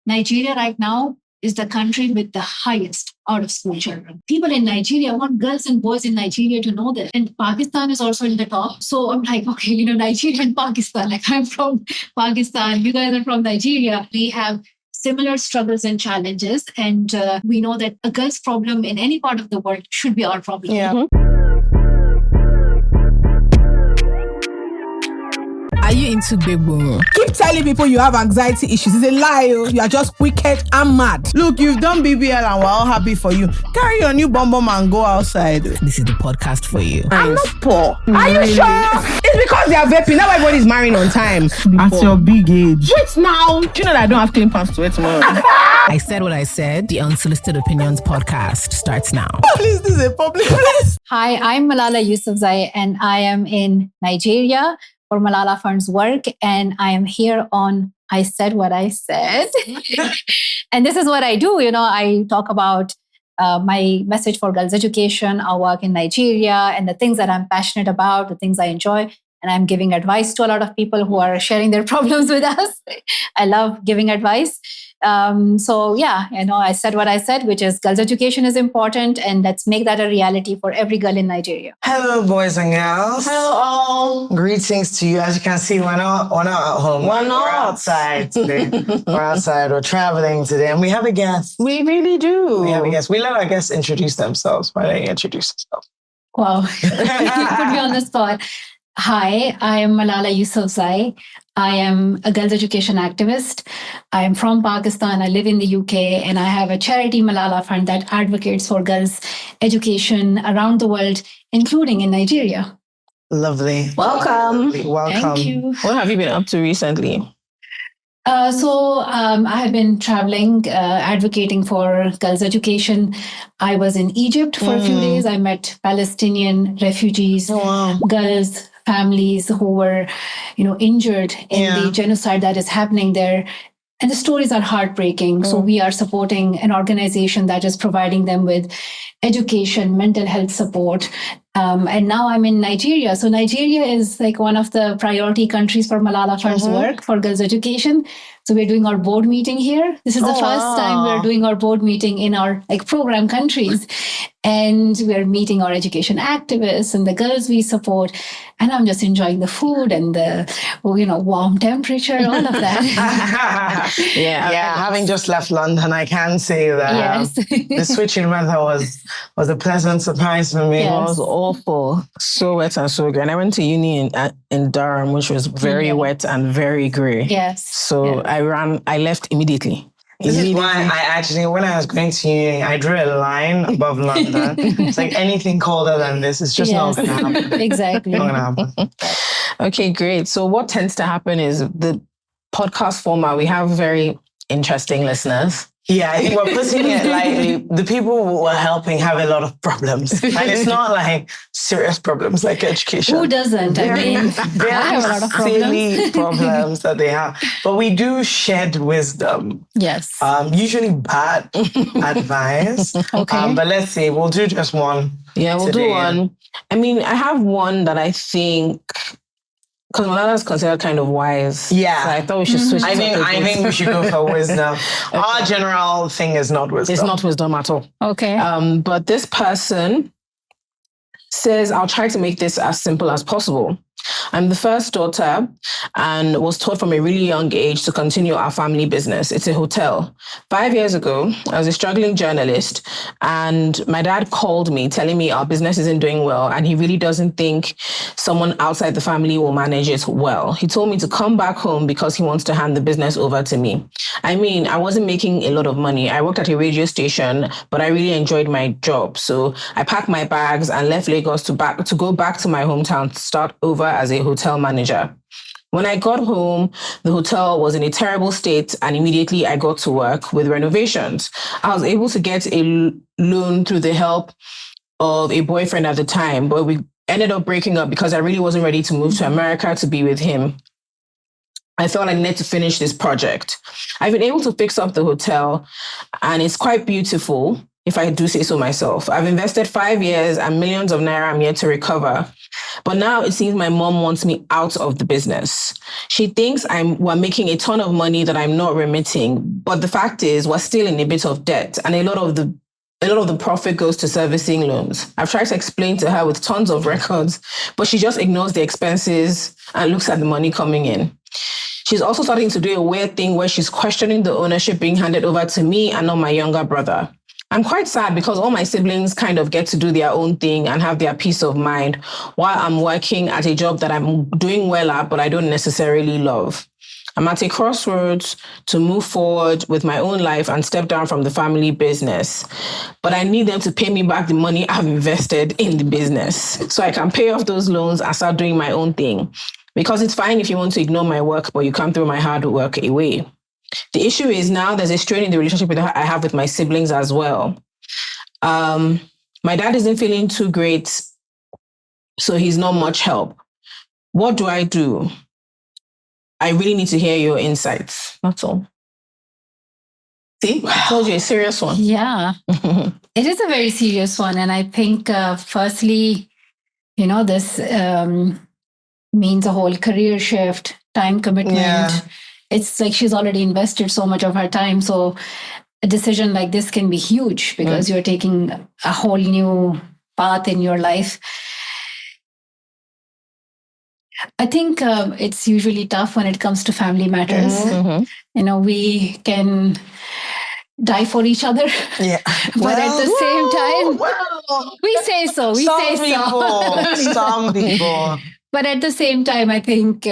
Nigeria right now is the country with the highest out of school children. People in Nigeria, I want girls and boys in Nigeria to know that. And Pakistan is also in the top. So I'm like, okay, Nigeria and Pakistan. Like I'm from Pakistan, you guys are from Nigeria. We have similar struggles and challenges. And we know that a girl's problem in any part of the world should be our problem. Yeah. Are you into big boom? Keep telling people you have anxiety issues. It's a lie. You are just wicked and mad. Look, you've done BBL and we're all happy for you. Carry your new bum and go outside. This is the podcast for you. I'm not poor. Are you sure? It's because they are vaping. Now everybody's marrying on time. At your big age. Wait now. Do you know that I don't have clean pants to wear tomorrow? I said what I said. The Unsolicited Opinions podcast starts now. Please, this is a public place. Hi, I'm Malala Yousafzai, and I am in Nigeria for Malala Fund's work. And I am here on I Said What I Said. And this is what I do. I talk about my message for girls' education, our work in Nigeria, and the things that I'm passionate about, the things I enjoy. And I'm giving advice to a lot of people who are sharing their problems with us. I love giving advice. I said what I said, which is girls' education is important, and let's make that a reality for every girl in Nigeria. Hello, boys and girls. Hello, all. Greetings to you. As you can see, we're not at home. We're outside today. We're outside. We're traveling today, and we have a guest. We really do. We have a guest. We let our guests introduce themselves. Why don't you introduce yourself? Wow, you put me on the spot. Hi, I am Malala Yousafzai. I am a girls' education activist. I am from Pakistan. I live in the UK, and I have a charity, Malala Fund, that advocates for girls' education around the world, including in Nigeria. Lovely. Welcome. Welcome. Thank you. What have you been up to recently? I have been traveling, advocating for girls' education. I was in Egypt for a few days. I met Palestinian refugees, girls, families who were, injured in the genocide that is happening there. And the stories are heartbreaking. So we are supporting an organization that is providing them with education, mental health support. And now I'm in Nigeria. So Nigeria is like one of the priority countries for Malala Fund's work for girls' education. So we're doing our board meeting here. This is the first time we're doing our board meeting in our program countries. And we're meeting our education activists and the girls we support. And I'm just enjoying the food and the, warm temperature, all of that. Yeah. Having just left London, I can say that the switching weather was a pleasant surprise for me. It was awful. So wet and so grey. And I went to uni in Durham, which was very wet and very grey. Yes. So I left immediately. This is why when I was going to uni, I drew a line above London. It's like anything colder than this, it's just not going to happen. Exactly. Not going to happen. Okay, great. So what tends to happen is the podcast format, we have very interesting listeners. Yeah, I think we're putting it lightly. The people who are helping have a lot of problems. And it's not like serious problems like education. Who doesn't? I have a lot of silly problems that they have. But we do shed wisdom. Yes. Usually bad advice. Okay. But let's see, we'll do just one. Yeah, we'll do one. I mean, I have one that I think... Because Malala is considered kind of wise. Yeah. So I thought we should switch I think we should go for wisdom. Our general thing is not wisdom. It's not wisdom at all. Okay. But this person says, I'll try to make this as simple as possible. I'm the first daughter and was taught from a really young age to continue our family business. It's a hotel. 5 years ago, I was a struggling journalist and my dad called me telling me our business isn't doing well and he really doesn't think someone outside the family will manage it well. He told me to come back home because he wants to hand the business over to me. I mean, I wasn't making a lot of money. I worked at a radio station, but I really enjoyed my job. So I packed my bags and left Lagos to go back to my hometown to start over as a hotel manager. When I got home, the hotel was in a terrible state and immediately I got to work with renovations. I was able to get a loan through the help of a boyfriend at the time, but we ended up breaking up because I really wasn't ready to move to America to be with him. I felt I needed to finish this project. I've been able to fix up the hotel and it's quite beautiful, if I do say so myself. I've invested 5 years and millions of naira I'm yet to recover. But now it seems my mom wants me out of the business. She thinks we're making a ton of money that I'm not remitting. But the fact is, we're still in a bit of debt, and a lot of the profit goes to servicing loans. I've tried to explain to her with tons of records, but she just ignores the expenses and looks at the money coming in. She's also starting to do a weird thing where she's questioning the ownership being handed over to me and not my younger brother. I'm quite sad because all my siblings kind of get to do their own thing and have their peace of mind while I'm working at a job that I'm doing well at, but I don't necessarily love. I'm at a crossroads to move forward with my own life and step down from the family business. But I need them to pay me back the money I've invested in the business so I can pay off those loans and start doing my own thing. Because it's fine if you want to ignore my work, but you can't throw my hard work away. The issue is now there's a strain in the relationship that I have with my siblings as well. My dad isn't feeling too great, so he's not much help. What do I do? I really need to hear your insights. That's all. See, I told you, a serious one. Yeah, it is a very serious one. And I think, firstly, this means a whole career shift, time commitment. Yeah. It's like she's already invested so much of her time. So a decision like this can be huge because you're taking a whole new path in your life. I think it's usually tough when it comes to family matters. Mm-hmm. We can die for each other. Yeah. But at the same time, we say so. Some people. But at the same time, I think,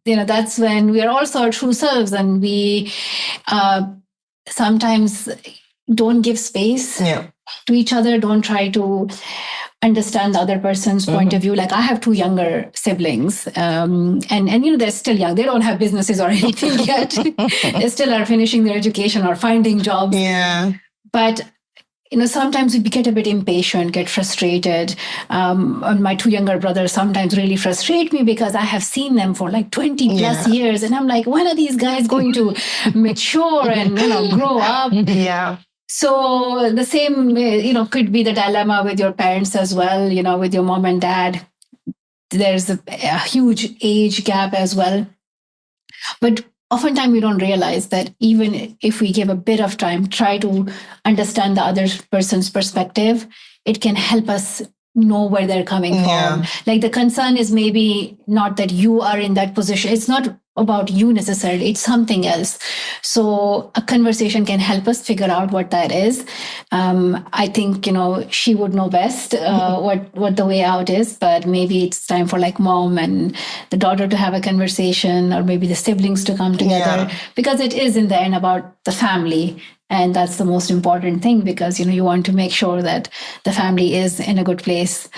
that's when we are also our true selves, and we sometimes don't give space to each other, don't try to understand the other person's point of view. Like I have two younger siblings, and they're still young. They don't have businesses or anything yet. They still are finishing their education or finding jobs. Yeah. But sometimes we get a bit impatient, get frustrated. And my two younger brothers sometimes really frustrate me because I have seen them for like 20 plus years. And I'm like, when are these guys going to mature and, grow up? Yeah. So the same, could be the dilemma with your parents as well, with your mom and dad. There's a huge age gap as well. But oftentimes we don't realize that even if we give a bit of time, try to understand the other person's perspective, it can help us know where they're coming from. Like the concern is maybe not that you are in that position. It's not about you necessarily. It's something else. So a conversation can help us figure out what that is. I think, she would know best what the way out is, but maybe it's time for like mom and the daughter to have a conversation, or maybe the siblings to come together, because it is in the end about the family. And that's the most important thing, because, you want to make sure that the family is in a good place.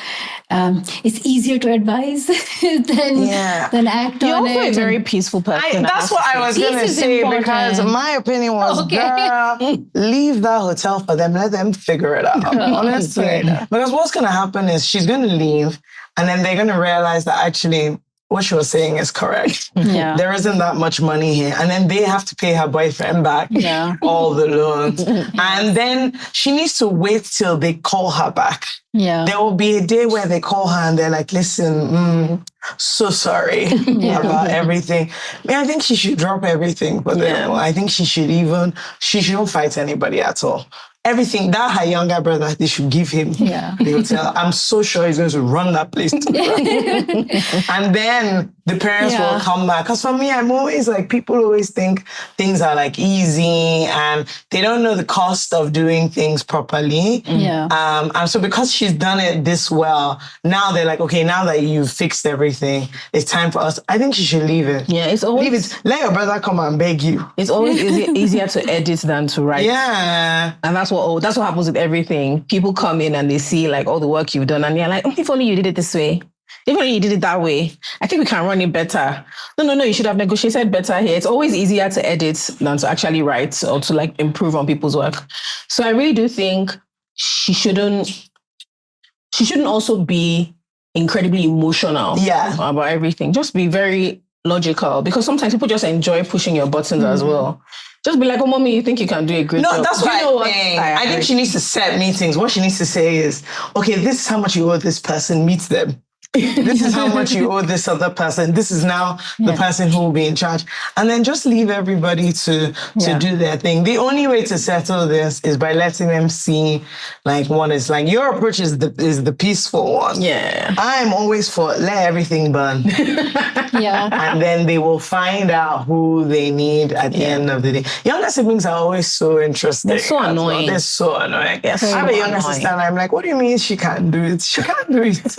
It's easier to advise than act You're on also it. a very peaceful person. That's what I was going to say, because my opinion was, girl, leave that hotel for them. Let them figure it out. Honestly. Because what's going to happen is she's going to leave, and then they're going to realize that actually what she was saying is correct. There isn't that much money here. And then they have to pay her boyfriend back all the loans. And then she needs to wait till they call her back. There will be a day where they call her and they're like, listen, so sorry about everything. I think she should drop everything for them. I think she shouldn't fight anybody at all. Everything, that her younger brother, they should give him the hotel. I'm so sure he's going to run that place to the ground. And then the parents will come back. Because for me, I'm always like, people always think things are like easy and they don't know the cost of doing things properly. And so because she's done it this well, now they're like, okay, now that you've fixed everything, it's time for us. I think she should leave it. It's always... Leave it. Let your brother come and beg you. It's always easier to edit than to write. And that's what happens with everything. People come in and they see like all the work you've done and they're like, if only you did it this way. If only you did it that way. I think we can run it better. No, you should have negotiated better here. It's always easier to edit than to actually write or to like improve on people's work. So I really do think she shouldn't also be incredibly emotional about everything. Just be very logical, because sometimes people just enjoy pushing your buttons as well. Just be like, oh, mommy, you think you can do a great job? No, that's what I think she needs to set meetings. What she needs to say is, okay, this is how much you owe this person, meet them. This is how much you owe this other person. This is now the person who will be in charge. And then just leave everybody to do their thing. The only way to settle this is by letting them see like what is like. Your approach is the peaceful one. Yeah. I'm always for let everything burn. And then they will find out who they need at the end of the day. Younger siblings are always so interesting. They're so annoying. Well. They're so annoying. Yes. I have a younger sister and I'm like, what do you mean she can't do it? She can't do it.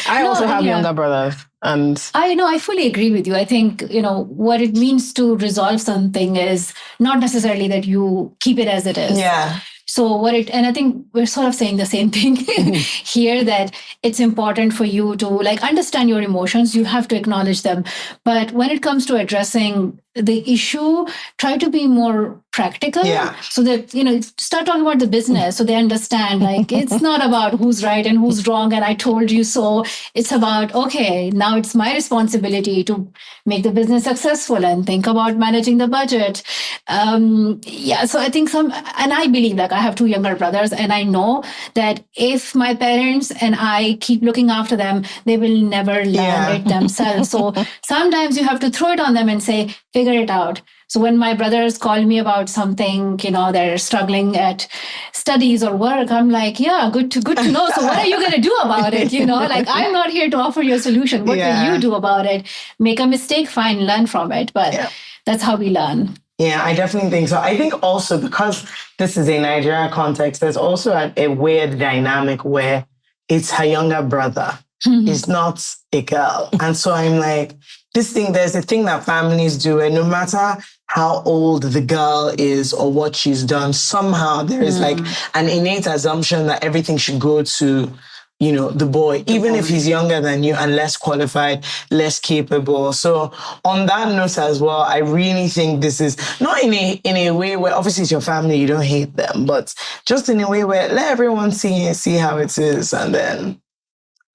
I also have younger brothers. And I fully agree with you. I think, what it means to resolve something is not necessarily that you keep it as it is. Yeah. So and I think we're sort of saying the same thing here, that it's important for you to like understand your emotions. You have to acknowledge them. But when it comes to addressing the issue, try to be more practical. So that, start talking about the business so they understand like it's not about who's right and who's wrong and I told you so. It's about, okay, now it's my responsibility to make the business successful and think about managing the budget. So I think and I believe like I have 2 younger brothers and I know that if my parents and I keep looking after them, they will never learn it themselves. So sometimes you have to throw it on them and say, figure it out. So when my brothers call me about something, they're struggling at studies or work, I'm like, yeah, good to know. So what are you going to do about it? Like I'm not here to offer you a solution. What will you do about it? Make a mistake, fine, learn from it. But that's how we learn. Yeah, I definitely think so. I think also because this is a Nigerian context, there's also a weird dynamic where it's her younger brother. It's not a girl. And so I'm like, there's a thing that families do, and no matter how old the girl is or what she's done, somehow there is like an innate assumption that everything should go to, the boy, even if he's younger than you and less qualified, less capable. So on that note as well, I really think this is not in a way where obviously it's your family, you don't hate them, but just in a way where let everyone see how it is. And then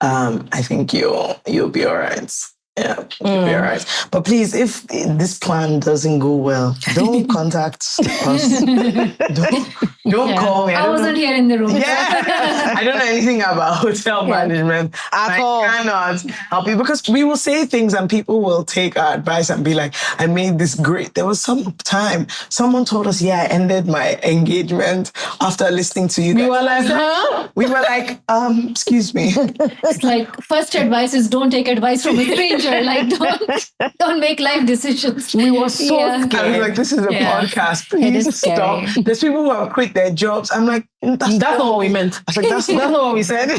I think you'll be all right. Yeah, you'll be all right. But please, if this plan doesn't go well, don't contact us. Don't call me. I wasn't here in the room. Yeah, I don't know anything about hotel management at all. I cannot help you because we will say things and people will take our advice and be like, I made this great. There was some time someone told us, I ended my engagement after listening to you. We were like, huh? We were like, excuse me. It's like first advice is don't take advice from a stranger. Like don't make life decisions. We were so scared. I was like, this is a podcast. Please stop. There's people who have quit their jobs. I'm like, that's not what we meant. I was like, that's not what we said.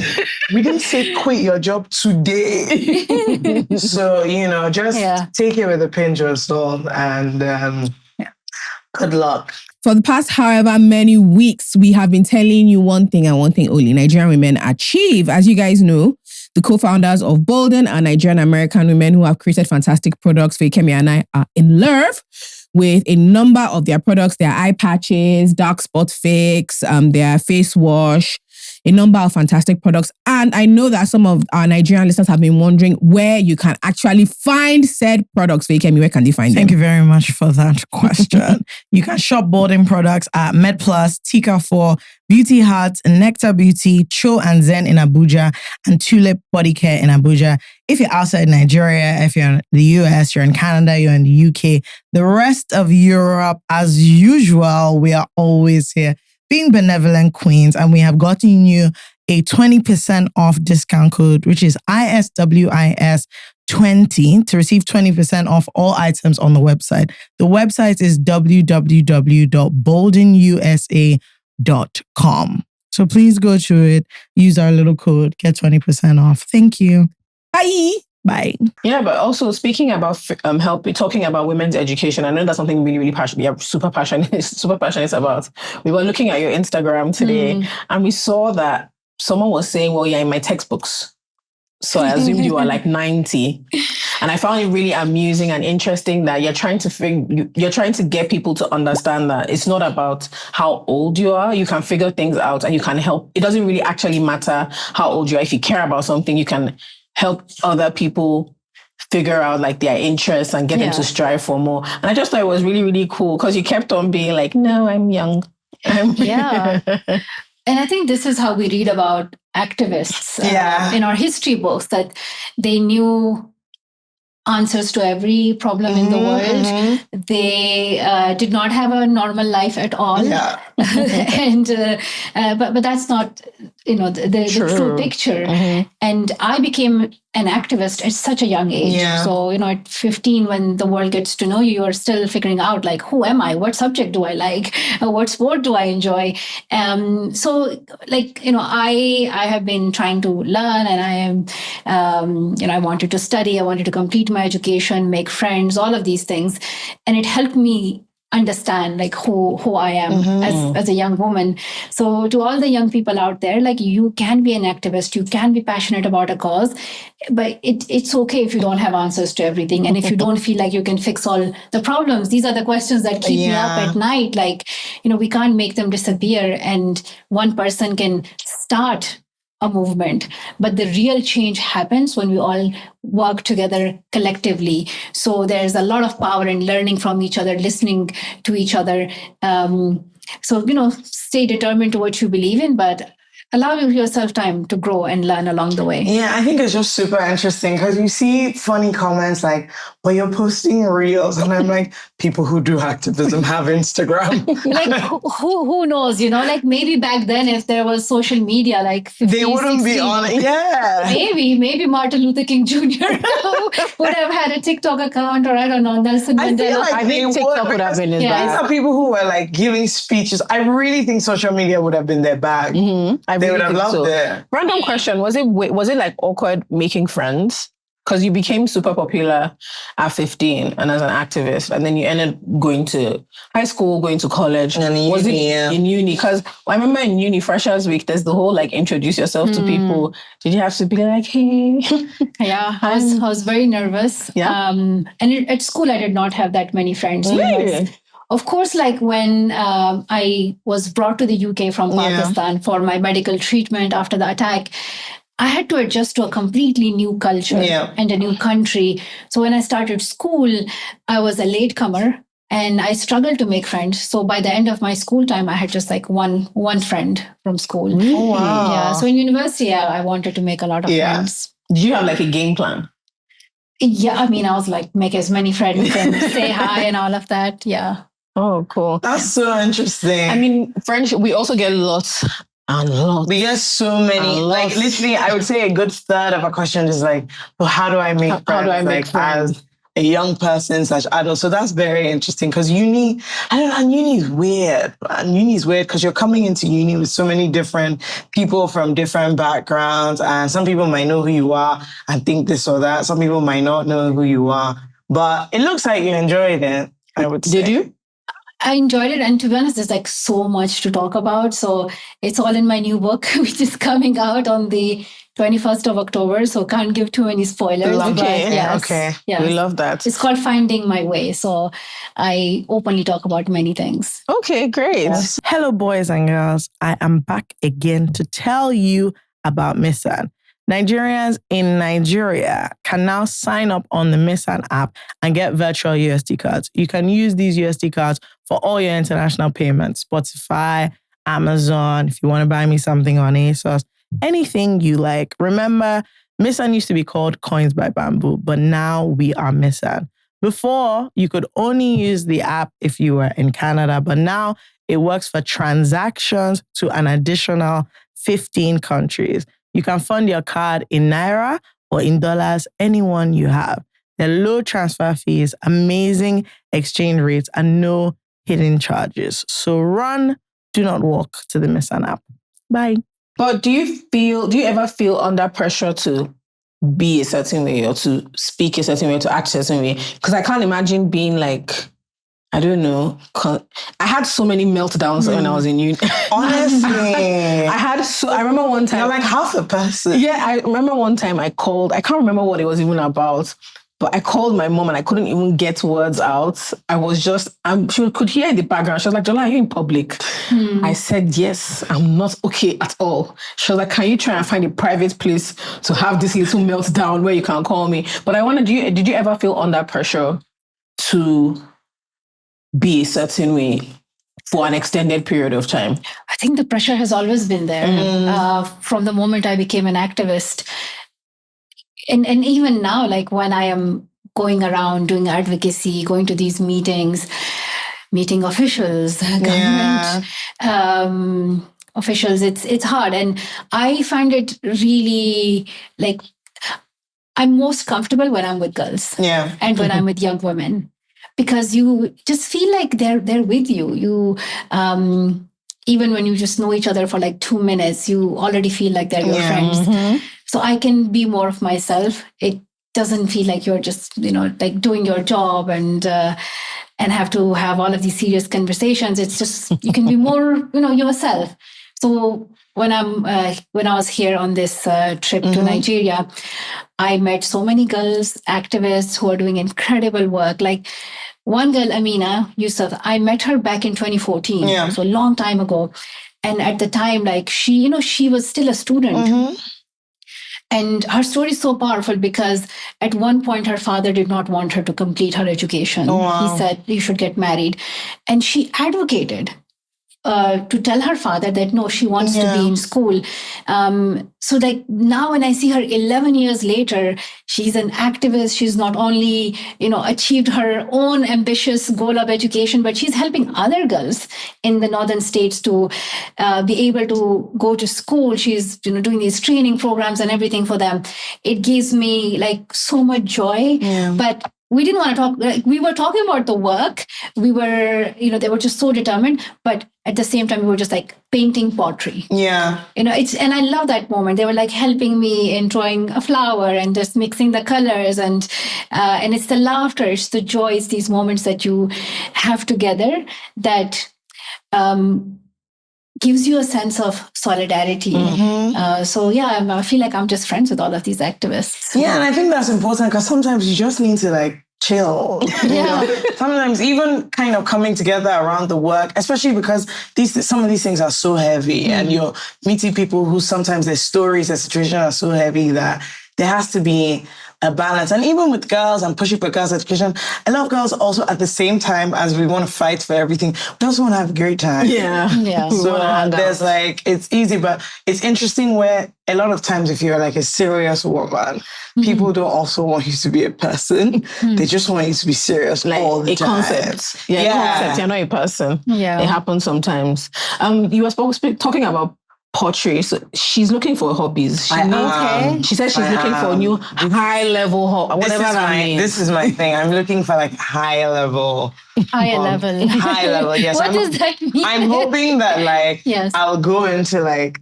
We didn't say quit your job today. So, just take it with a pinch of salt and good luck. For the past however many weeks, we have been telling you one thing and one thing only. Nigerian women achieve. As you guys know, the co-founders of Bolden are Nigerian American women who have created fantastic products. Fekemi and I are in love with a number of their products, their eye patches, dark spot fix, their face wash, a number of fantastic products. And I know that some of our Nigerian listeners have been wondering where you can actually find said products. Fekemi, where can they find them? Thank you very much for that question. You can shop Bolden products at MedPlus, Tika 4, Beauty Hut, Nectar Beauty, Cho and Zen in Abuja, and Tulip Body Care in Abuja. If you're outside Nigeria, if you're in the US, you're in Canada, you're in the UK, the rest of Europe, as usual, we are always here being benevolent queens, and we have gotten you a 20% off discount code, which is ISWIS20 to receive 20% off all items on the website. The website is www.boldenusa.com. So please go to it, use our little code, get 20% off. Thank you. Bye. Bye. Yeah, but also speaking about talking about women's education, I know that's something really, really passionate. Yeah, super passionate about. We were looking at your Instagram today, and we saw that someone was saying, "Well, in my textbooks." So I assumed you are like 90, and I found it really amusing and interesting that you're trying to get people to understand that it's not about how old you are. You can figure things out, and you can help. It doesn't really actually matter how old you are. If you care about something, you can help other people figure out like their interests and get them to strive for more. And I just thought it was really, really cool because you kept on being like, no, I'm young. Yeah. And I think this is how we read about activists Yeah. in our history books, that they knew answers to every problem in the world. They did not have a normal life at all. Yeah. And but that's not the true picture. And I became an activist at such a young age. Yeah. So at 15, when the world gets to know you, you're still figuring out like, who am I? What subject do I like? What sport do I enjoy? So like I have been trying to learn, and I am I wanted to study, I wanted to complete my education, make friends, all of these things, and it helped me understand like who I am as a young woman. So to all the young people out there, like, you can be an activist, you can be passionate about a cause, but it's okay if you don't have answers to everything, and if you don't feel like you can fix all the problems. These are the questions that keep me up at night. Like, we can't make them disappear, and one person can start a movement, but the real change happens when we all work together collectively. So there's a lot of power in learning from each other, listening to each other. So stay determined to what you believe in, but allow yourself time to grow and learn along the way. Yeah, I think it's just super interesting because you see funny comments like, well, you're posting reels. And I'm like, people who do activism have Instagram. Like, who knows, like maybe back then, if there was social media, like 50, they wouldn't 60, be on it. Yeah. Maybe Martin Luther King Jr. would have had a TikTok account, or I don't know, Nelson Mandela. I think TikTok would have been his bag. These are people who were like giving speeches. I really think social media would have been their bag. They would have loved it. Random question: Was it like awkward making friends? Because you became super popular at 15 and as an activist, and then you ended going to high school, going to college. And was it in uni? Because I remember in uni, Freshers Week, there's the whole like introduce yourself to people. Did you have to be like, hey? Yeah, I was very nervous. Yeah. And at school, I did not have that many friends. Really? Of course, like when I was brought to the UK from Pakistan for my medical treatment after the attack, I had to adjust to a completely new culture and a new country. So when I started school, I was a latecomer and I struggled to make friends. So by the end of my school time, I had just like one friend from school. Oh, wow. Yeah. So in university, I wanted to make a lot of friends. Did you have like a game plan? Yeah, I mean, I was like, make as many friends and say hi and all of that. Yeah. Oh, cool. That's so interesting. I mean, friendship, we also get lots and lots. We get so many. Like, literally, I would say a good third of a question is like, well, how do I make friends? How do I make friends? As a young person / adult. So that's very interesting because uni, uni is weird. And uni is weird because you're coming into uni with so many different people from different backgrounds. And some people might know who you are and think this or that. Some people might not know who you are. But it looks like you enjoyed it, I would say. Did you? I enjoyed it. And to be honest, there's like so much to talk about. So it's all in my new book, which is coming out on the 21st of October. So can't give too many spoilers. Okay. Yes. We love that. It's called Finding My Way. So I openly talk about many things. Okay, great. Yes. Hello, boys and girls. I am back again to tell you about Misan. Nigerians in Nigeria can now sign up on the Misan app and get virtual USD cards. You can use these USD cards for all your international payments, Spotify, Amazon, if you want to buy me something on ASOS, anything you like. Remember, Misan used to be called Coins by Bamboo, but now we are Misan. Before, you could only use the app if you were in Canada, but now it works for transactions to an additional 15 countries. You can fund your card in Naira or in dollars, anyone you have. There are low transfer fees, amazing exchange rates, and no hidden charges. So run, do not walk to the Misan app. Bye. But do you ever feel under pressure to be a certain way or to speak a certain way, to act a certain way? Because I can't imagine being like, I don't know. I had so many meltdowns when I was in uni. Honestly. I remember one time. You're like half a person. Yeah, I remember one time I called. I can't remember what it was even about, but I called my mom and I couldn't even get words out. I was just, she could hear in the background. She was like, Jola, are you in public? I said, yes, I'm not okay at all. She was like, can you try and find a private place to have this little meltdown where you can call me? But I wondered, did you ever feel under pressure to be a certain way for an extended period of time? I think the pressure has always been there from the moment I became an activist. And even now, like when I am going around doing advocacy, going to these meetings, meeting officials, government officials, it's hard. And I find it really like I'm most comfortable when I'm with girls and when I'm with young women, because you just feel like they're with you. You even when you just know each other for like 2 minutes, you already feel like they're your friends. So I can be more of myself. It doesn't feel like you're just, like doing your job and have to have all of these serious conversations. It's just, you can be more, yourself. So when I was here on this trip to Nigeria, I met so many girls, activists who are doing incredible work. Like one girl, Amina Yousafzai, I met her back in 2014, so a long time ago. And at the time, like she was still a student. And her story is so powerful because at one point her father did not want her to complete her education. He said, you should get married. And she advocated to tell her father that no, she wants to be in school. So like now when I see her 11 years later, she's an activist. She's not only, achieved her own ambitious goal of education, but she's helping other girls in the northern states to be able to go to school. She's, doing these training programs and everything for them. It gives me like so much joy, but we didn't want to talk, like we were talking about the work. We were, they were just so determined, but at the same time, we were just like painting pottery. And I love that moment. They were like helping me in drawing a flower and just mixing the colors and it's the laughter, it's the joy, it's these moments that you have together that gives you a sense of solidarity. I feel like I'm just friends with all of these activists. And I think that's important because sometimes you just need to like chill. Sometimes even kind of coming together around the work, especially because some of these things are so heavy and you're meeting people who sometimes their stories, their situations are so heavy that there has to be a balance. And even with girls and pushing for girls' education, a lot of girls also at the same time as we want to fight for everything, we also want to have a great time. So there's like, it's easy, but it's interesting where a lot of times if you're like a serious woman, people don't also want you to be a person. They just want you to be serious like all the a time. Concept. A concept. You're not a person. It happens sometimes. You were talking about pottery. So she's looking for hobbies. She said she's looking for a new high-level hobby, whatever that means. This is my thing. I'm looking for like high level. High level, yes. What does that mean? I'm hoping that like I'll go into like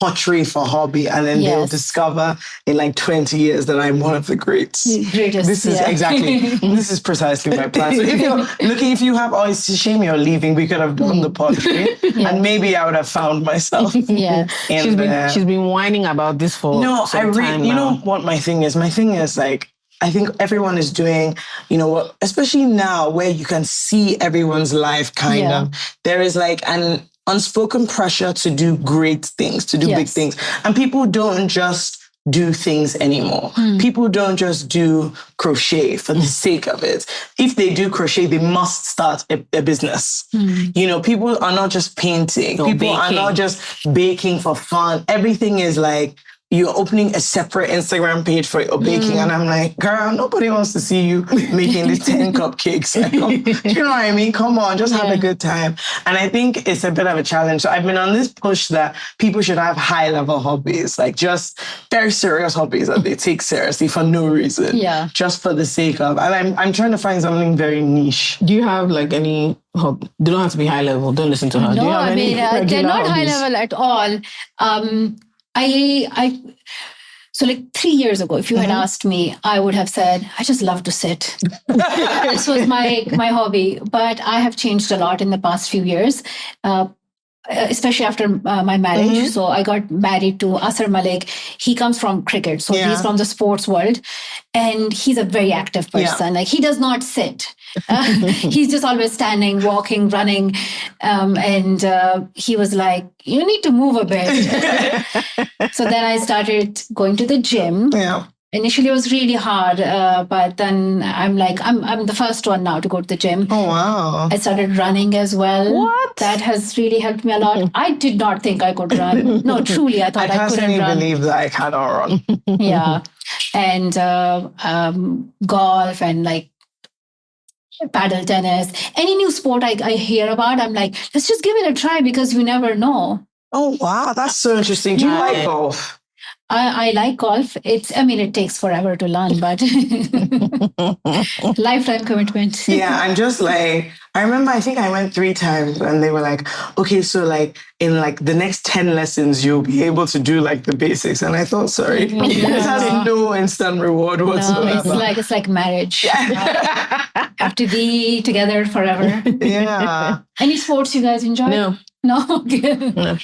pottery for hobby and then they'll discover in like 20 years that I'm one of the greatest. This is this is precisely my plan. So if you're looking, if you have, it's a shame you're leaving, we could have done the pottery and maybe I would have found myself. She's been whining about this for some time now. You know what my thing is? My thing is like, I think everyone is doing, especially now where you can see everyone's life kind of, there is like an unspoken pressure to do great things, to do big things. And people don't just do things anymore. People don't just do crochet for the sake of it. If they do crochet, they must start a business. People are not just painting. People are not just baking for fun. Everything is like, you're opening a separate Instagram page for your baking. And I'm like, girl, nobody wants to see you making these 10 cupcakes. You know what I mean? Come on, just have a good time. And I think it's a bit of a challenge. So I've been on this push that people should have high level hobbies, like just very serious hobbies that they take seriously for no reason. Just for the sake of. And I'm trying to find something very niche. Do you have like any hobby? They don't have to be high level. Don't listen to her. No, Do you have they're not high level at all. So like 3 years ago, if you had asked me, I would have said, I just love to sit. This was my hobby. But I have changed a lot in the past few years, especially after my marriage. So I got married to Asar Malik. He comes from cricket. So he's from the sports world. And he's a very active person. Like he does not sit. He's just always standing, walking, running. And he was like, you need to move a bit. So then I started going to the gym. Initially, it was really hard, but then I'm the first one now to go to the gym. Oh, wow. I started running as well. What? That has really helped me a lot. I did not think I could run. No, truly, I thought I couldn't run. I believe that I cannot run. Yeah. And golf and like paddle tennis, any new sport I hear about, I'm like, let's just give it a try because you never know. Oh, wow. That's so interesting. Do you like golf? I like golf. It takes forever to learn, but lifetime commitment. Yeah, I'm just like, I remember, I think I went 3 times and they were like, okay, so like in like the next 10 lessons, you'll be able to do like the basics. And I thought, sorry, this has no instant reward whatsoever. No, it's like marriage. Have to be together forever. Yeah. Any sports you guys enjoy? No. No?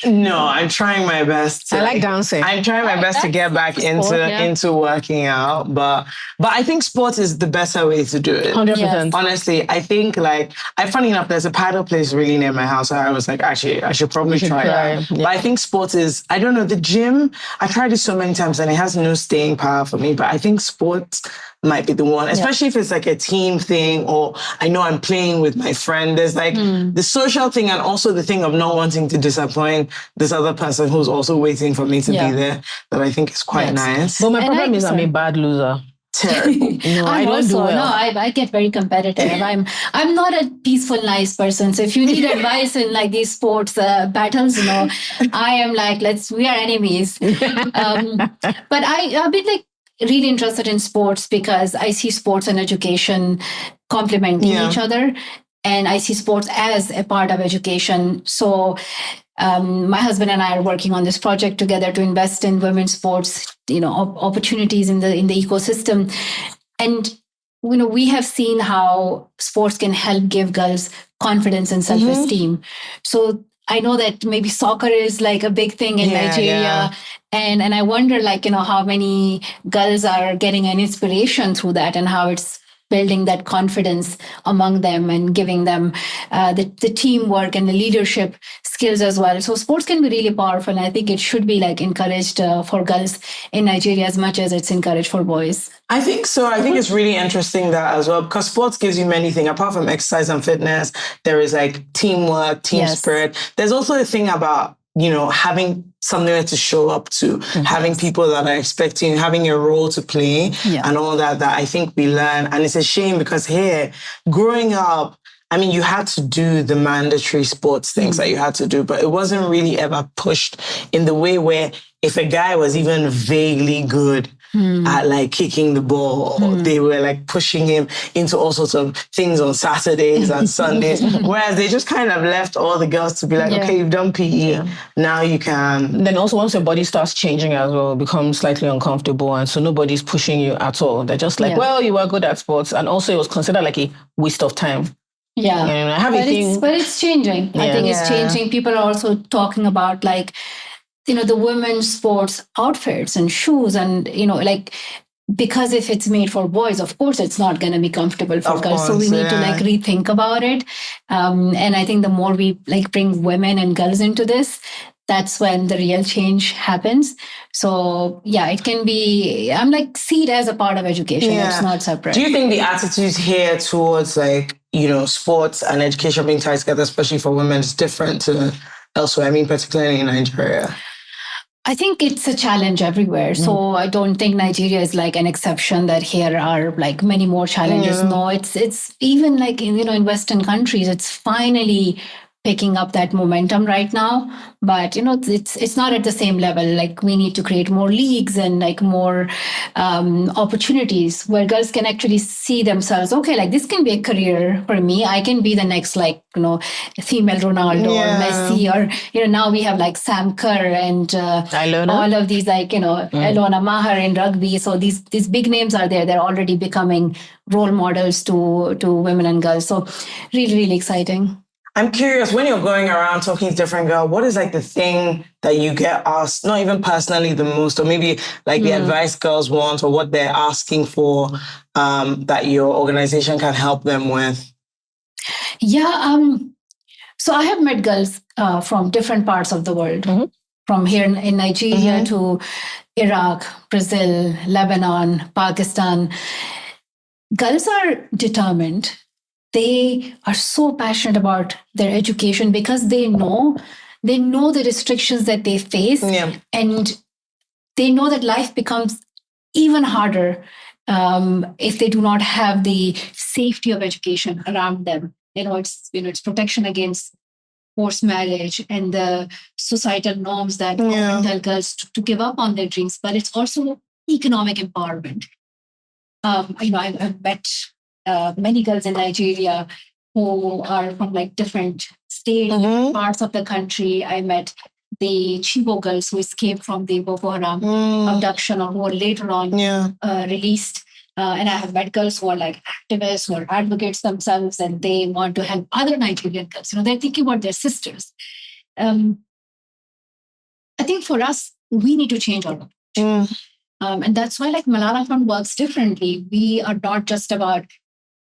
No, I'm trying my best. I like dancing. I'm trying my best to get back into working out, but I think sports is the better way to do it. 100%. Yes. Honestly, I think funny enough, there's a paddle place really near my house. So I was like, actually, I should probably try that. Yeah. But I think sports is, I don't know, the gym, I tried it so many times and it has no staying power for me, but I think sports might be the one, especially if it's like a team thing or I know I'm playing with my friend. There's like the social thing and also the thing of not wanting to disappoint this other person who's also waiting for me to be there that I think is quite nice. But my problem is I'm a bad loser. Terrible. No, I don't do well. No, I get very competitive. I'm not a peaceful, nice person. So if you need advice in like these sports battles, I am like, we are enemies. But I've been like really interested in sports because I see sports and education complementing each other. And I see sports as a part of education. So my husband and I are working on this project together to invest in women's sports, opportunities in the ecosystem. And, we have seen how sports can help give girls confidence and self-esteem. So I know that maybe soccer is like a big thing in Nigeria. Yeah. And I wonder how many girls are getting an inspiration through that and how it's building that confidence among them and giving them the teamwork and the leadership skills as well. So sports can be really powerful. And I think it should be encouraged for girls in Nigeria as much as it's encouraged for boys. I think so. I think it's really interesting that as well, because sports gives you many things. Apart from exercise and fitness, there is teamwork, team spirit. There's also a thing about, having somewhere to show up to, having people that are expecting, having a role to play and all that I think we learn. And it's a shame because here, growing up, you had to do the mandatory sports things that you had to do, but it wasn't really ever pushed in the way where if a guy was even vaguely good at kicking the ball, they were pushing him into all sorts of things on Saturdays and Sundays. Whereas they just kind of left all the girls to be okay, you've done PE, now you can. Then also once your body starts changing as well, it becomes slightly uncomfortable. And so nobody's pushing you at all. They're just well, you were good at sports. And also it was considered like a waste of time. Yeah. I have but it's changing. I think it's changing. People are also talking about the women's sports outfits and shoes and, because if it's made for boys, of course, it's not going to be comfortable for girls. So we need to rethink about it. And I think the more we bring women and girls into this, that's when the real change happens. So it can be, see it as a part of education. Yeah. It's not separate. Do you think the attitude here towards sports and education being tied together, especially for women, is different to elsewhere? Particularly in Nigeria. I think it's a challenge everywhere. So I don't think Nigeria is an exception that here are many more challenges. Yeah. No, it's even in Western countries, it's finally picking up that momentum right now. But, it's not at the same level. We need to create more leagues and more opportunities where girls can actually see themselves, okay, this can be a career for me. I can be the next, female Ronaldo or Messi or, now we have Sam Kerr and all of these, Ilona Maher in rugby. So these big names are there. They're already becoming role models to women and girls. So really, really exciting. I'm curious, when you're going around talking to different girls, what is the thing that you get asked, not even personally the most, or maybe the advice girls want or what they're asking for that your organization can help them with? Yeah. So I have met girls from different parts of the world. from here in Nigeria to Iraq, Brazil, Lebanon, Pakistan. Girls are determined. They are so passionate about their education because they know the restrictions that they face, and they know that life becomes even harder if they do not have the safety of education around them. It's protection against forced marriage and the societal norms that often tell girls to give up on their dreams, but it's also economic empowerment. I've met many girls in Nigeria who are from like different states, parts of the country. I met the Chibo girls who escaped from the Boko Haram abduction or who were later on released. And I have met girls who are like activists, who are advocates themselves, and they want to help other Nigerian girls. They're thinking about their sisters. I think for us, we need to change our approach. And that's why like Malala Fund works differently. We are not just about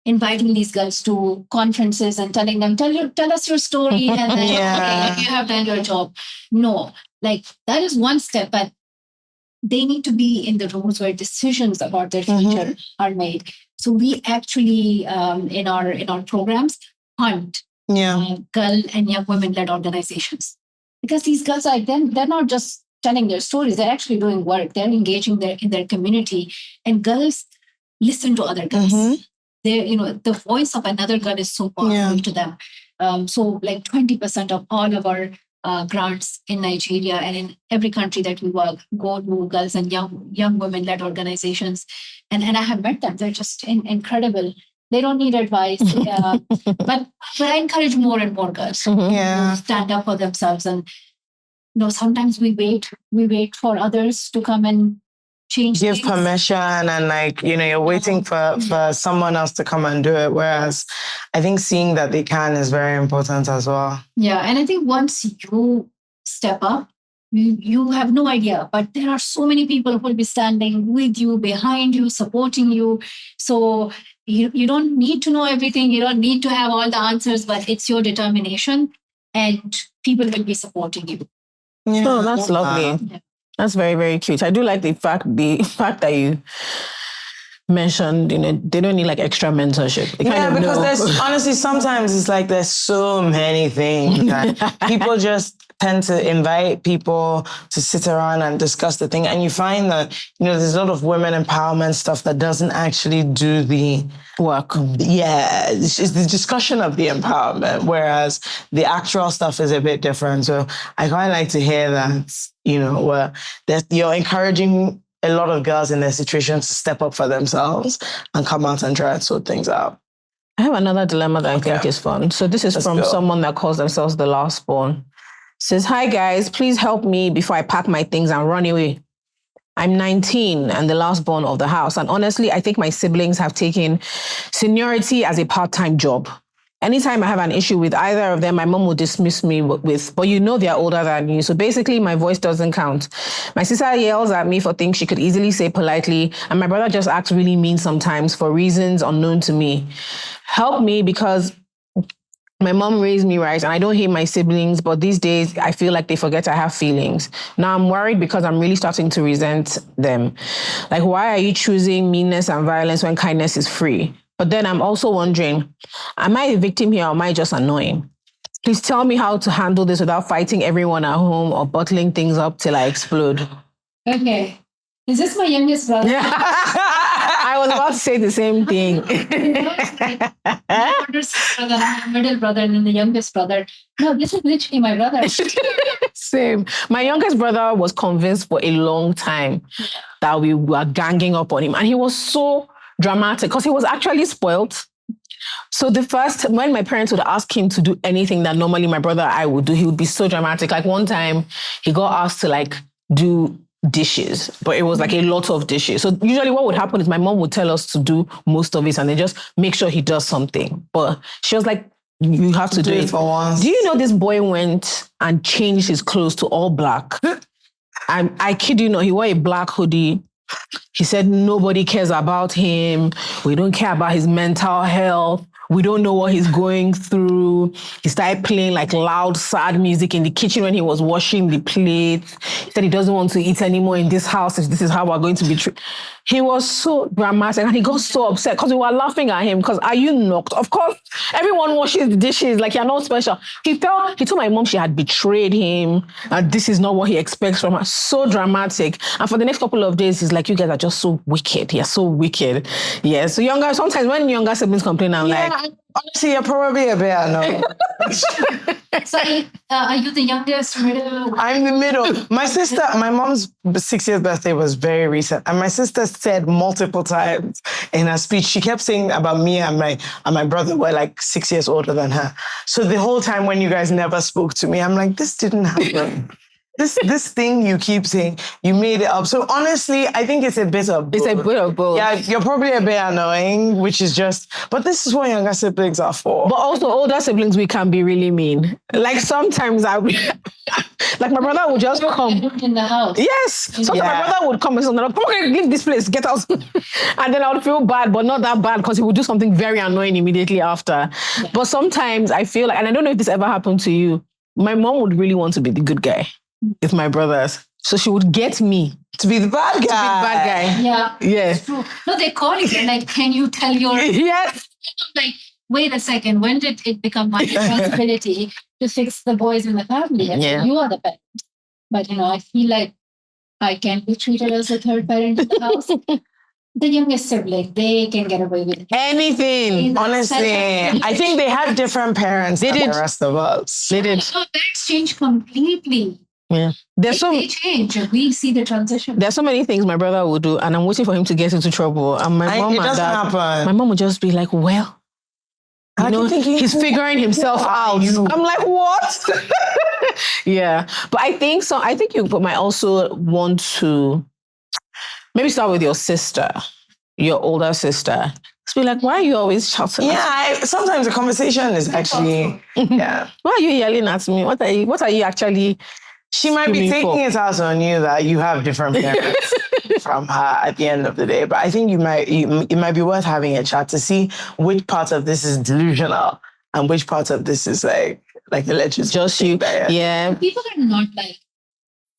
inviting these girls to conferences and telling them, tell us your story and then okay, you have done your job. No, like that is one step, but they need to be in the rooms where decisions about their future are made. So we actually in our programs fund girl and young women-led organizations, because these girls are they're not just telling their stories, they're actually doing work, they're engaging in their community, and girls listen to other girls. The voice of another girl is so powerful to them. So like 20% of all of our grants in Nigeria and in every country that we work go to girls and young women-led organizations. And I have met them. They're just incredible. They don't need advice. But I encourage more and more girls to stand up for themselves. And sometimes we wait for others to come and give permission, and you're waiting for someone else to come and do it, whereas I think seeing that they can is very important as well. And I think once you step up, you have no idea, but there are so many people who will be standing with you, behind you, supporting you. So you don't need to know everything, you don't need to have all the answers, but it's your determination and people will be supporting you. Oh, that's lovely. That's very, very cute. I do like the fact that you mentioned, they don't need like extra mentorship. Because there's honestly, sometimes it's like there's so many things that people just tend to invite people to sit around and discuss the thing. And you find that, there's a lot of women empowerment stuff that doesn't actually do the work. Yeah, it's the discussion of the empowerment, whereas the actual stuff is a bit different. So I quite like to hear that, where you're encouraging a lot of girls in their situations to step up for themselves and come out and try and sort things out. I have another dilemma that I think is fun. So this is from someone that calls themselves the last born. Says, hi guys, please help me before I pack my things and run away. I'm 19 and the last born of the house. And honestly, I think my siblings have taken seniority as a part-time job. Anytime I have an issue with either of them, my mom will dismiss me with, but they're older than you. So basically my voice doesn't count. My sister yells at me for things she could easily say politely. And my brother just acts really mean sometimes for reasons unknown to me. Help me, because my mom raised me right and I don't hate my siblings, but these days I feel like they forget I have feelings. Now I'm worried because I'm really starting to resent them. Like, why are you choosing meanness and violence when kindness is free? But then I'm also wondering, am I a victim here or am I just annoying? Please tell me how to handle this without fighting everyone at home or bottling things up till I explode. Okay. Is this my youngest brother? I was about to say the same thing. My older brother, my middle brother, and then the youngest brother. No, this is literally my brother. Same. My youngest brother was convinced for a long time that we were ganging up on him. And he was so dramatic because he was actually spoiled. So when my parents would ask him to do anything that normally my brother and I would do, he would be so dramatic. Like one time he got asked to do dishes, but it was like a lot of dishes. So usually what would happen is my mom would tell us to do most of it and then just make sure he does something. But she was like, you have to do it for once. Do you know this boy went and changed his clothes to all black? I kid you not, he wore a black hoodie. He said nobody cares about him. We don't care about his mental health. We don't know what he's going through. He started playing like loud, sad music in the kitchen when he was washing the plates. He said he doesn't want to eat anymore in this house if this is how we're going to be treated. He was so dramatic and he got so upset because we were laughing at him because are you knocked? Of course, everyone washes the dishes like you're not special. He told my mom she had betrayed him and this is not what he expects from her. So dramatic. And for the next couple of days, he's like, you guys are just so wicked. You're so wicked. Yeah. So sometimes when younger siblings complain, I'm like, honestly, you're probably a bit annoying. So are you the youngest, middle? I'm the middle. My mom's 60th birthday was very recent. And my sister said multiple times in her speech, she kept saying about me and my brother were like 6 years older than her. So the whole time when you guys never spoke to me, I'm like, this didn't happen. This thing you keep saying, you made it up. So honestly, I think it's a bit of both. It's a bit of both. Yeah, you're probably a bit annoying, which is but this is what younger siblings are for. But also older siblings, we can be really mean. Like sometimes I'll be, like my brother would just come. In the house. Yes. Sometimes my brother would come and say, okay, leave this place, get out. And then I would feel bad, but not that bad because he would do something very annoying immediately after. Yeah. But sometimes I feel like, and I don't know if this ever happened to you, my mom would really want to be the good guy with my brothers. So she would get me to be the bad guy. Yeah. Yeah. It's true. No, they call you. They're like, can you tell your... Yes. Like, wait a second. When did it become my responsibility to fix the boys in the family? Yeah. You are the parent. But, I feel like I can be treated as a third parent in the house. The youngest sibling, they can get away with anything. Honestly, I think they had different parents than the rest of us. They did. So parents change completely. Yeah. They change. We see the transition. There's so many things my brother would do, and I'm waiting for him to get into trouble. And my mom would just be like, well, he's figuring himself out. I'm like, what? Yeah. But I think you might also want to maybe start with your sister, your older sister. Just be like, why are you always shouting? Yeah, sometimes the conversation is actually, yeah. Why are you yelling at me? What are you actually... She might be taking it out on you that you have different parents from her at the end of the day. But I think it might be worth having a chat to see which part of this is delusional and which part of this is like alleged. Just you. Yeah. People are not like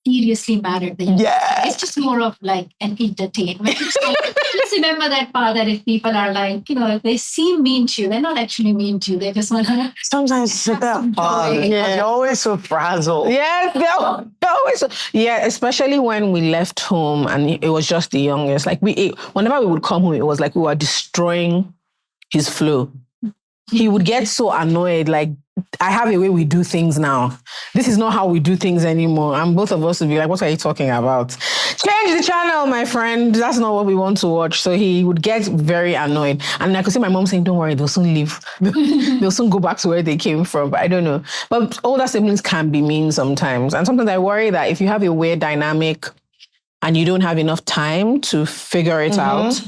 seriously mad at the yeah. It's just more of like an entertainment. So just remember that part that if people are like, if they seem mean to you, they're not actually mean to you. They just want to... Sometimes it's a bit fun. Yeah. You're always so frazzled. Yeah, they're always... Yeah, especially when we left home and it was just the youngest. Like whenever we would come home, it was like we were destroying his flow. He would get so annoyed, like, I have a way we do things now. This is not how we do things anymore. And both of us would be like, what are you talking about? Change the channel, my friend. That's not what we want to watch. So he would get very annoyed. And I could see my mom saying, don't worry, they'll soon leave. They'll soon go back to where they came from. But I don't know. But older siblings can be mean sometimes. And sometimes I worry that if you have a weird dynamic and you don't have enough time to figure it out,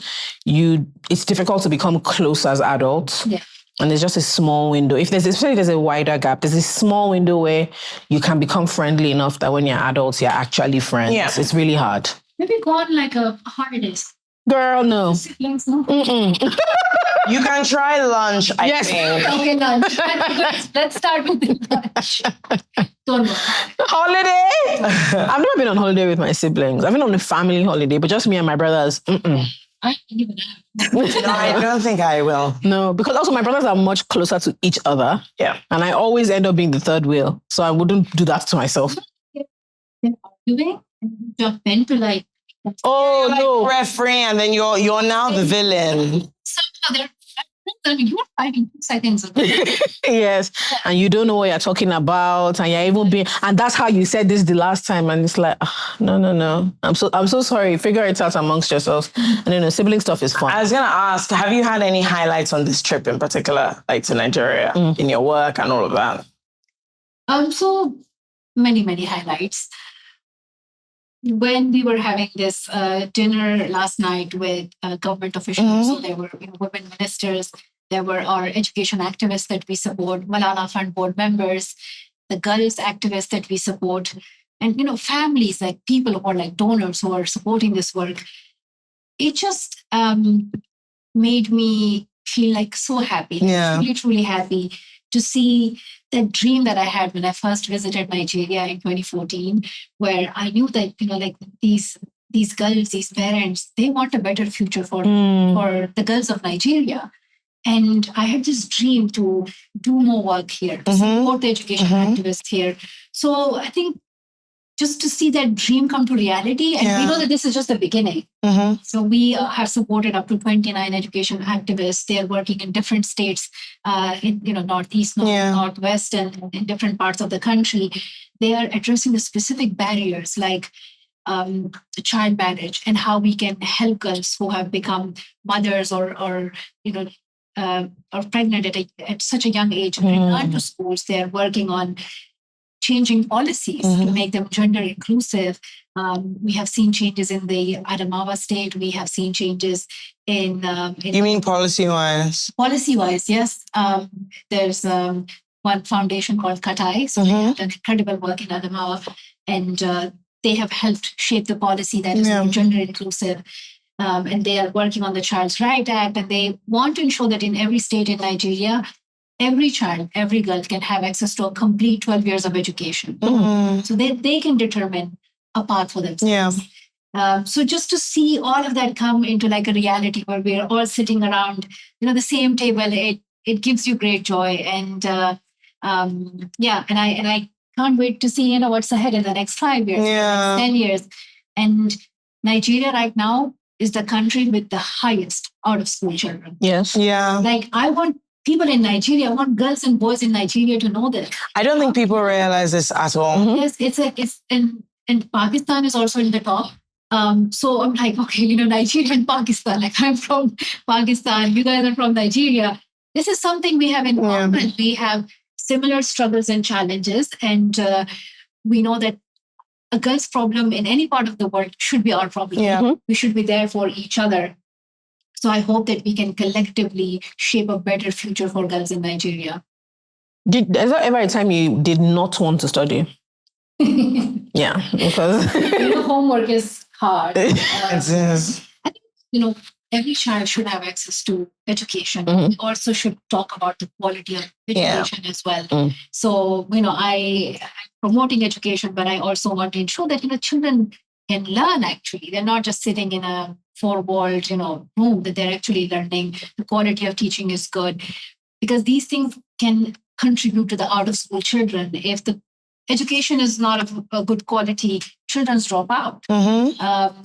it's difficult to become close as adults. Yeah. And there's just a small window. Especially there's a wider gap, there's a small window where you can become friendly enough that when you're adults, you're actually friends. Yeah. It's really hard. Maybe go on like a holidays. Girl, no. Siblings, no? You can try lunch, I think. Okay, lunch. Let's start with the lunch. Don't worry. Holiday? I've never been on holiday with my siblings. I've been on a family holiday, but just me and my brothers. I don't even have. No, I don't think I will. No, because also my brothers are much closer to each other. Yeah. And I always end up being the third wheel. So I wouldn't do that to myself. They're arguing and you jump in to like... Oh, no. Referee, and then you're now the villain. Somehow they're... You're fighting 2 seconds. Yes. And you don't know what you're talking about. And you're even being... And that's how you said this the last time. And it's like, no. I'm so sorry. Figure it out amongst yourselves. And sibling stuff is fun. I was going to ask, have you had any highlights on this trip in particular, like to Nigeria, in your work and all of that? So many highlights. When we were having this dinner last night with government officials, so there were women ministers, there were our education activists that we support, Malala Fund board members, the girls activists that we support, and families, like people who are like donors who are supporting this work. It just made me feel like so happy, Yeah. truly, truly happy to see that dream that I had when I first visited Nigeria in 2014, where I knew that, like these girls, these parents, they want a better future for the girls of Nigeria. And I had this dream to do more work here, to support the education activists here. So I think just to see that dream come to reality, and we know that this is just the beginning. So we have supported up to 29 education activists. They are working in different states, in Northeast, Northwest, and in different parts of the country. They are addressing the specific barriers like child marriage and how we can help girls who have become mothers or pregnant at such a young age and return to schools. They are working on changing policies to make them gender inclusive. We have seen changes in the Adamawa state. We have seen changes in you mean policy-wise? Policy-wise, yes. There's one foundation called Katai. So they have done incredible work in Adamawa. And they have helped shape the policy that is more gender inclusive. And they are working on the Child's Right Act. And they want to ensure that in every state in Nigeria, every child, every girl can have access to a complete 12 years of education. So they can determine a path for themselves. So just to see all of that come into like a reality where we're all sitting around, the same table, it gives you great joy. And and I can't wait to see, what's ahead in the next 5 years, 10 years. And Nigeria right now is the country with the highest out of school children. Yes. Yeah. Like I want people in Nigeria, I want girls and boys in Nigeria to know this. I don't think people realize this at all. Yes, and Pakistan is also in the top. So I'm like, okay, Nigeria and Pakistan. Like I'm from Pakistan, you guys are from Nigeria. This is something we have in common. We have similar struggles and challenges, and we know that a girl's problem in any part of the world should be our problem. We should be there for each other. So I hope that we can collectively shape a better future for girls in Nigeria. Is there ever a time you did not want to study? Yeah, because homework is hard. It is. I think, every child should have access to education. We also should talk about the quality of education as well. So, I'm promoting education, but I also want to ensure that, children can learn actually. They're not just sitting in a four-walled, room, that they're actually learning. The quality of teaching is good because these things can contribute to the out-of-school children. If the education is not of a good quality, children drop out.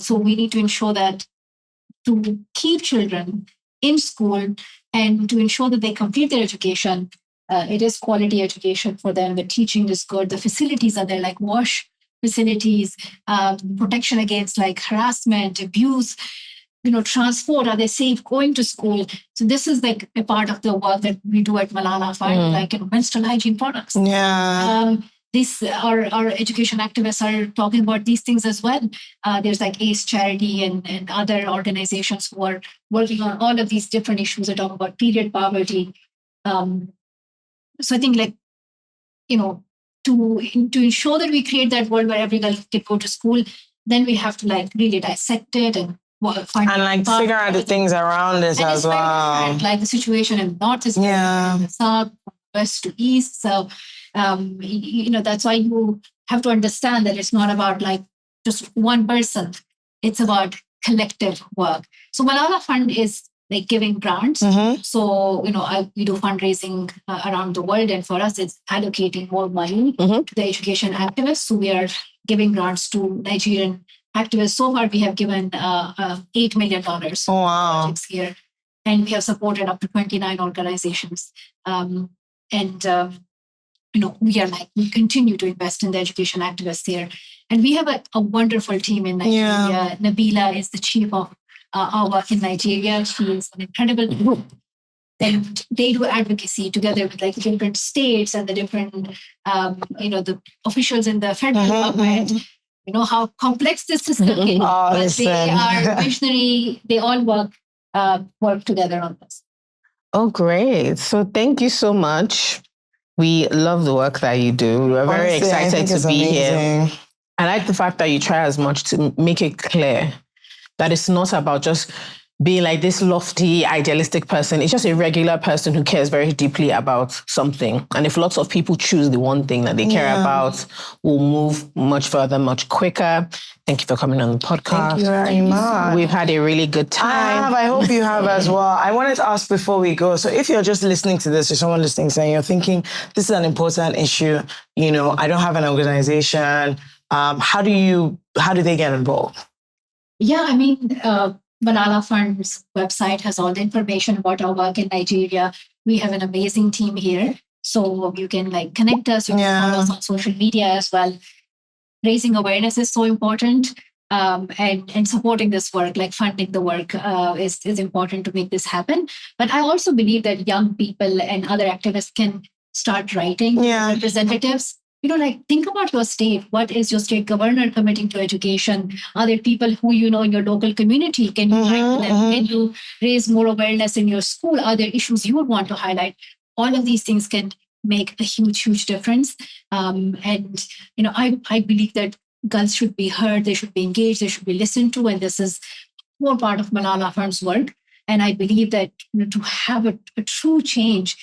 So we need to ensure that to keep children in school and to ensure that they complete their education, it is quality education for them. The teaching is good. The facilities are there, like wash facilities, protection against like harassment, abuse, transport. Are they safe going to school? So this is like a part of the work that we do at Malala Fund, like menstrual hygiene products. Our education activists are talking about these things as well. There's like ACE Charity and other organizations who are working on all of these different issues. They talk about period poverty. So I think to ensure that we create that world where every girl can go to school, then we have to really dissect it and find and figure out the things around it as well. Like the situation in the north is in the south, west to east. So that's why you have to understand that it's not about just one person. It's about collective work. So Malala Fund is giving grants. So, we do fundraising around the world. And for us, it's allocating more money to the education activists. So we are giving grants to Nigerian activists. So far, we have given $8 million projects here. And we have supported up to 29 organizations. We continue to invest in the education activists here. And we have a wonderful team in Nigeria. Nabila is the chief of our work in Nigeria. She is an incredible group. And they do advocacy together with different states and the different, the officials in the federal government. You know how complex this system is. But they are visionary. They all work together on this. Oh, great. So thank you so much. We love the work that you do. We are very excited to be here. I like the fact that you try as much to make it clear that it's not about just being like this lofty, idealistic person. It's just a regular person who cares very deeply about something. And if lots of people choose the one thing that they care about, we'll move much further, much quicker. Thank you for coming on the podcast. Thank you very much. We've had a really good time. I hope you have as well. I wanted to ask before we go. So if you're just listening to this, or someone listening saying you're thinking this is an important issue, you know, I don't have an organization. How do they get involved? Yeah, I mean, Malala Fund's website has all the information about our work in Nigeria. We have an amazing team here. So you can like connect us, you can follow us on social media as well. Raising awareness is so important. And supporting this work, like funding the work is important to make this happen. But I also believe that young people and other activists can start writing representatives. You know, like think about your state. What is your state governor committing to education? Are there people who you know in your local community? Can you write to them? Can you raise more awareness in your school? Are there issues you would want to highlight? All of these things can make a huge, huge difference. And, you know, I believe that girls should be heard, they should be engaged, they should be listened to. And this is more part of Malala Fund's work. And I believe that, you know, to have a true change,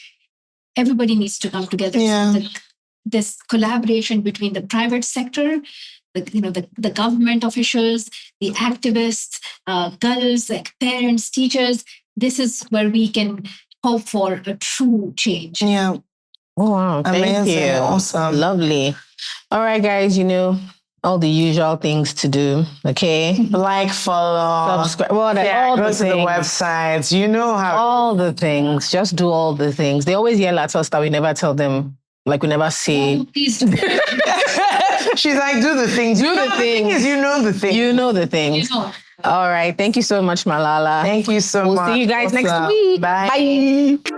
everybody needs to come together. Yeah. So this collaboration between the private sector, the government officials, the activists, girls, like parents, teachers, this is where we can hope for a true change. Yeah. Oh, wow. Thank you. Awesome. Lovely. All right, guys, you know, all the usual things to do, okay? Like, follow, subscribe, all go the to the websites. You know how. All the things. Just do all the things. They always yell at us that we never tell them, like we never say. Oh, please do. She's like, do the things. Do the things. You know the things. You know the things. You know. All right. Thank you so much, Malala. Thank you so much. We'll see you guys next Awesome. week. Bye. Bye.